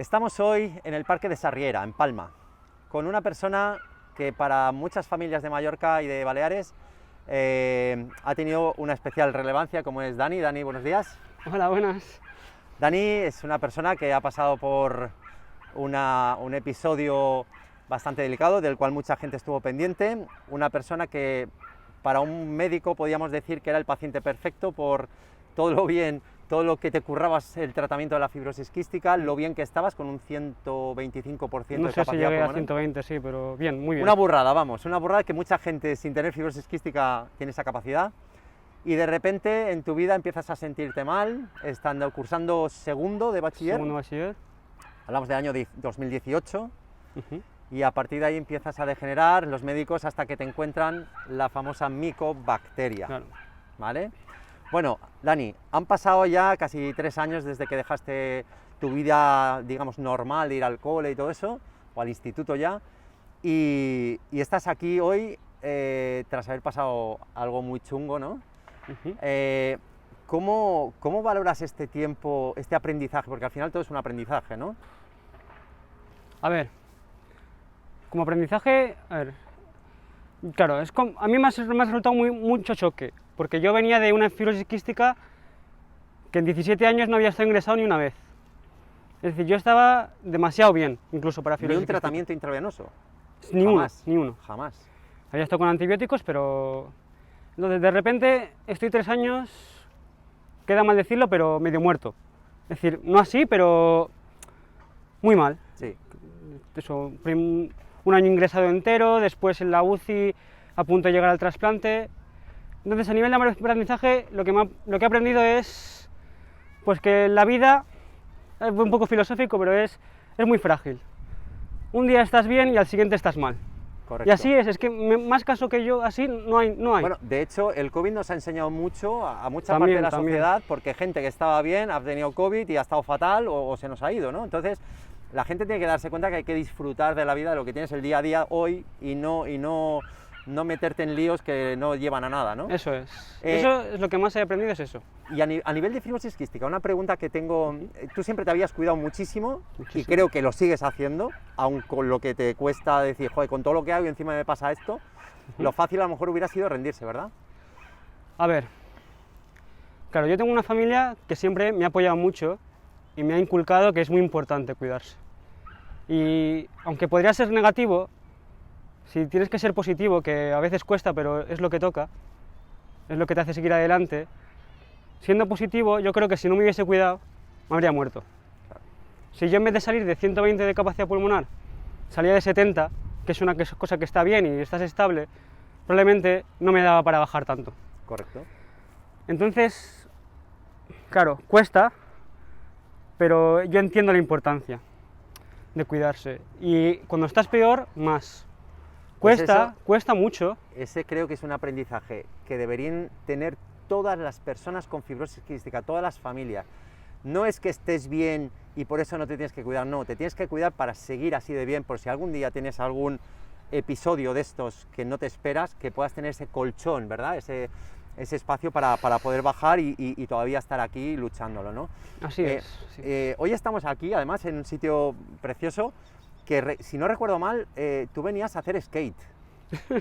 Estamos hoy en el Parque de Sarriera, en Palma, con una persona que para muchas familias de Mallorca y de Baleares ha tenido una especial relevancia, como es Dani. Dani, buenos días. Hola, buenas. Dani es una persona que ha pasado por un episodio bastante delicado, del cual mucha gente estuvo pendiente, una persona que para un médico podíamos decir que era el paciente perfecto por todo lo que te currabas el tratamiento de la fibrosis quística, lo bien que estabas con un 125% No de sé si capacidad llegué a pulmonar. 120, sí, pero bien, muy bien. Una burrada, vamos, una burrada que mucha gente sin tener fibrosis quística tiene esa capacidad y de repente en tu vida empiezas a sentirte mal, cursando segundo de bachiller, Segundo bachiller. hablamos del año 2018, Ujú. y a partir de ahí empiezas a degenerar los médicos hasta que te encuentran la famosa micobacteria, Claro. ¿vale? Bueno, Dani, han pasado ya casi 3 años desde que dejaste tu vida, digamos, normal, de ir al cole y todo eso, o al instituto ya, y estás aquí hoy tras haber pasado algo muy chungo, ¿no? Ujú. ¿Cómo valoras este tiempo, este aprendizaje? Porque al final todo es un aprendizaje, ¿no? A ver, como aprendizaje, claro, a mí me ha resultado mucho choque, porque yo venía de una fibrosis quística que en 17 años no había estado ingresado ni una vez. Es decir, yo estaba demasiado bien, incluso para Ni fibrosis un tratamiento intravenoso. quística. Ni uno, Jamás. ni uno. Jamás. Había estado con antibióticos, pero... Entonces, de repente, estoy 3 años, queda mal decirlo, pero medio muerto. Es decir, no así, pero muy mal. Sí. Eso, un año ingresado entero, después en la UCI a punto de llegar al trasplante. Entonces, a nivel de aprendizaje, lo que he aprendido es pues que la vida, es un poco filosófico, pero es muy frágil. Un día estás bien y al siguiente estás mal. Correcto. Y así es que más caso que yo, así no hay. Bueno, de hecho, el COVID nos ha enseñado mucho a mucha También, parte de la también. sociedad, porque gente que estaba bien ha tenido COVID y ha estado fatal o se nos ha ido, ¿no? Entonces, la gente tiene que darse cuenta que hay que disfrutar de la vida, de lo que tienes el día a día hoy y no meterte en líos que no llevan a nada, ¿no? Eso es. Eso es lo que más he aprendido, es eso. Y a nivel de fibrosis quística, una pregunta que tengo, tú siempre te habías cuidado muchísimo, y Muchísimo. creo que lo sigues haciendo, aun con lo que te cuesta decir, joder, con todo lo que hago y encima me pasa esto, lo fácil a lo mejor hubiera sido rendirse, ¿verdad? A ver, claro, yo tengo una familia que siempre me ha apoyado mucho y me ha inculcado que es muy importante cuidarse. Y aunque podría ser negativo, si tienes que ser positivo, que a veces cuesta, pero es lo que toca, es lo que te hace seguir adelante, siendo positivo, yo creo que si no me hubiese cuidado, me habría muerto. Si yo en vez de salir de 120 de capacidad pulmonar, salía de 70, que es una cosa que está bien y estás estable, probablemente no me daba para bajar tanto. Correcto. Entonces, claro, cuesta, pero yo entiendo la importancia de cuidarse. Y cuando estás peor, más. Pues Cuesta mucho. Ese creo que es un aprendizaje que deberían tener todas las personas con fibrosis quística, todas las familias. No es que estés bien y por eso no te tienes que cuidar, no, te tienes que cuidar para seguir así de bien, por si algún día tienes algún episodio de estos que no te esperas, que puedas tener ese colchón, ¿verdad? Ese espacio para poder bajar y todavía estar aquí luchándolo, ¿no? Así es. Sí. Hoy estamos aquí, además, en un sitio precioso, que si no recuerdo mal, tú venías a hacer skate.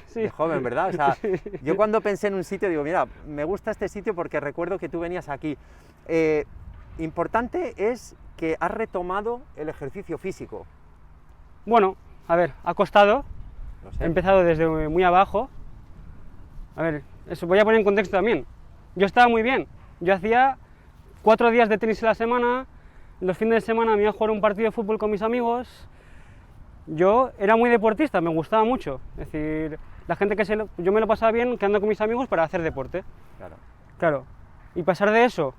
Sí. De joven, ¿verdad? O sea, yo cuando pensé en un sitio digo, mira, me gusta este sitio porque recuerdo que tú venías aquí. Importante es que has retomado el ejercicio físico. Bueno, a ver, ha costado. Lo sé. He empezado desde muy abajo. A ver, eso voy a poner en contexto también. Yo estaba muy bien. Yo hacía 4 días de tenis a la semana. Los fines de semana me iba a jugar un partido de fútbol con mis amigos. Yo era muy deportista, me gustaba mucho. Es decir, la gente yo me lo pasaba bien quedando con mis amigos para hacer deporte. Claro. Claro. Y pasar de eso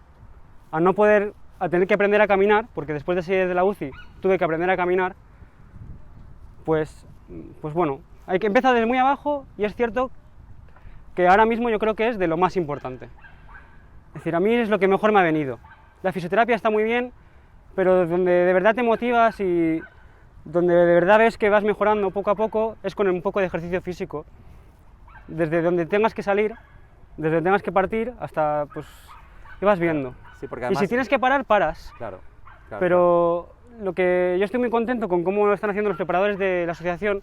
a tener que aprender a caminar, porque después de salir de la UCI tuve que aprender a caminar, pues bueno, hay que empezar desde muy abajo y es cierto que ahora mismo yo creo que es de lo más importante. Es decir, a mí es lo que mejor me ha venido. La fisioterapia está muy bien, pero donde de verdad te motivas y donde de verdad ves que vas mejorando poco a poco es con un poco de ejercicio físico. Desde donde tengas que salir, desde donde tengas que partir, hasta pues que vas viendo. Sí, porque Y además, si tienes que parar, paras. Claro, claro. Pero lo que yo estoy muy contento con cómo lo están haciendo los preparadores de la asociación,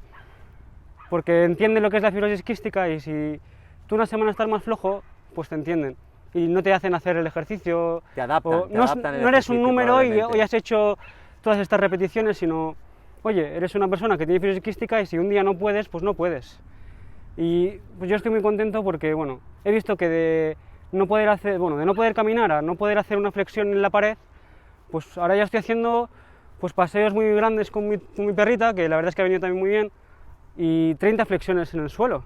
porque entienden lo que es la fibrosis quística y si tú una semana estás más flojo, pues te entienden y no te hacen hacer el ejercicio. Te adaptan, no, no eres un número y hoy has hecho todas estas repeticiones, sino, oye, eres una persona que tiene fibrosis quística y si un día no puedes, pues no puedes. Y pues yo estoy muy contento porque, bueno, he visto que de no poder hacer, bueno, de no poder caminar a no poder hacer una flexión en la pared, pues ahora ya estoy haciendo pues paseos muy grandes con mi perrita, que la verdad es que ha venido también muy bien, y 30 flexiones en el suelo.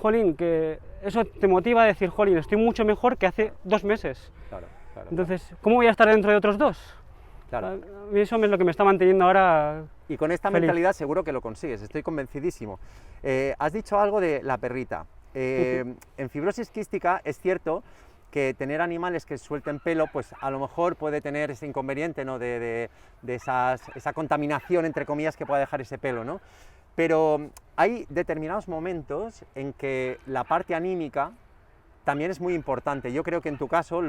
Jolín, que eso te motiva a decir, jolín, estoy mucho mejor que hace 2 meses. Claro, claro. Entonces, ¿cómo voy a estar dentro de otros 2? Claro. Eso es lo que me está manteniendo ahora. Y con esta feliz. mentalidad seguro que lo consigues, estoy convencidísimo. Has dicho algo de la perrita. En fibrosis quística es cierto que tener animales que suelten pelo, pues a lo mejor puede tener ese inconveniente, ¿no? de esa contaminación, entre comillas, que pueda dejar ese pelo, ¿no? Pero hay determinados momentos en que la parte anímica también es muy importante. Yo creo que en tu caso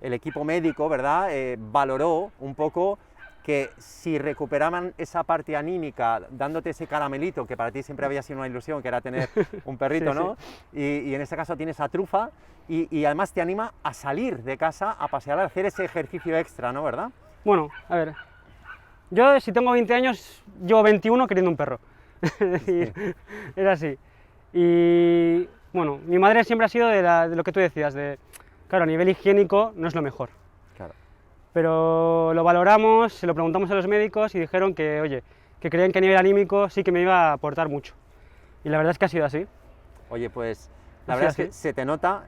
el equipo médico, ¿verdad?, valoró un poco que si recuperaban esa parte anímica dándote ese caramelito, que para ti siempre había sido una ilusión, que era tener un perrito, sí, ¿no? Sí. Y en este caso tienes a Trufa y además te anima a salir de casa, a pasear, a hacer ese ejercicio extra, ¿no? ¿Verdad? Bueno, a ver, yo si tengo 20 años, llevo 21 queriendo un perro. Es decir, sí, es así. Y bueno, mi madre siempre ha sido de lo que tú decías, claro, a nivel higiénico no es lo mejor. Claro. Pero lo valoramos, se lo preguntamos a los médicos y dijeron que, oye, que creían que a nivel anímico sí que me iba a aportar mucho. Y la verdad es que ha sido así. Oye, pues la verdad es que se te nota.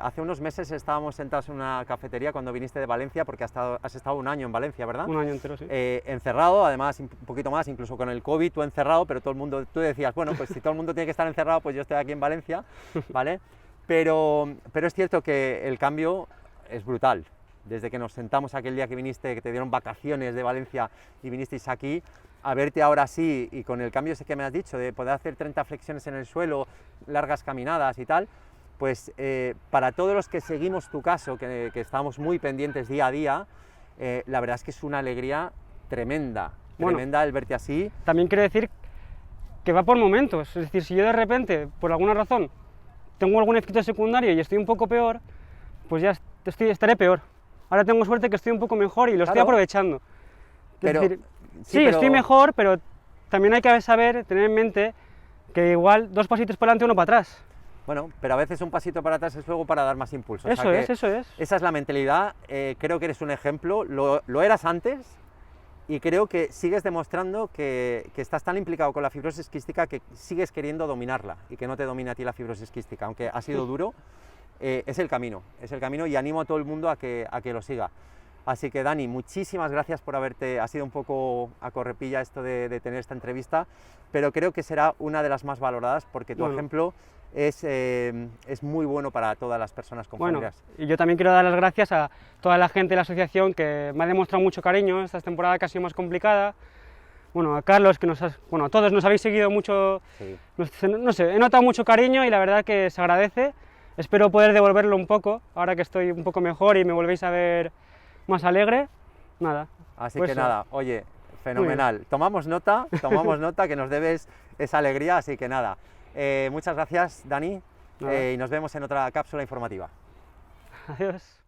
Hace unos meses estábamos sentados en una cafetería cuando viniste de Valencia, porque has estado 1 año en Valencia, ¿verdad? 1 año entero, sí. Encerrado, además un poquito más, incluso con el COVID, tú encerrado, pero todo el mundo, tú decías, bueno, pues si todo el mundo tiene que estar encerrado, pues yo estoy aquí en Valencia, ¿vale? Pero es cierto que el cambio es brutal. Desde que nos sentamos aquel día que viniste, que te dieron vacaciones de Valencia y vinisteis aquí, a verte ahora sí, y con el cambio ese que me has dicho, de poder hacer 30 flexiones en el suelo, largas caminadas y tal, pues para todos los que seguimos tu caso, que estamos muy pendientes día a día, la verdad es que es una alegría tremenda, bueno, tremenda el verte así. También quiero decir que va por momentos, es decir, si yo de repente, por alguna razón, tengo algún efecto secundario y estoy un poco peor, pues ya estaré peor. Ahora tengo suerte que estoy un poco mejor y lo estoy aprovechando. Pero, es decir, sí, pero estoy mejor, pero también hay que saber, tener en mente que igual 2 pasitos para adelante, 1 para atrás. Bueno, pero a veces un pasito para atrás es luego para dar más impulso. Eso es, eso es. Esa es la mentalidad, creo que eres un ejemplo, lo eras antes y creo que sigues demostrando que estás tan implicado con la fibrosis quística que sigues queriendo dominarla y que no te domina a ti la fibrosis quística, aunque ha sido duro. Es el camino y animo a todo el mundo a que lo siga. Así que Dani, muchísimas gracias por ha sido un poco a correpilla esto de tener esta entrevista, pero creo que será una de las más valoradas porque tu ejemplo es muy bueno para todas las personas con familias. Y yo también quiero dar las gracias a toda la gente de la asociación que me ha demostrado mucho cariño esta temporada que ha sido más complicada. Bueno, a Carlos, que a todos nos habéis seguido mucho, sí. No sé, he notado mucho cariño y la verdad que se agradece. Espero poder devolverlo un poco, ahora que estoy un poco mejor y me volvéis a ver más alegre. Nada. Así pues que nada, oye, fenomenal. Tomamos nota, que nos debes esa alegría, así que nada. Muchas gracias, Dani, y nos vemos en otra cápsula informativa. Adiós.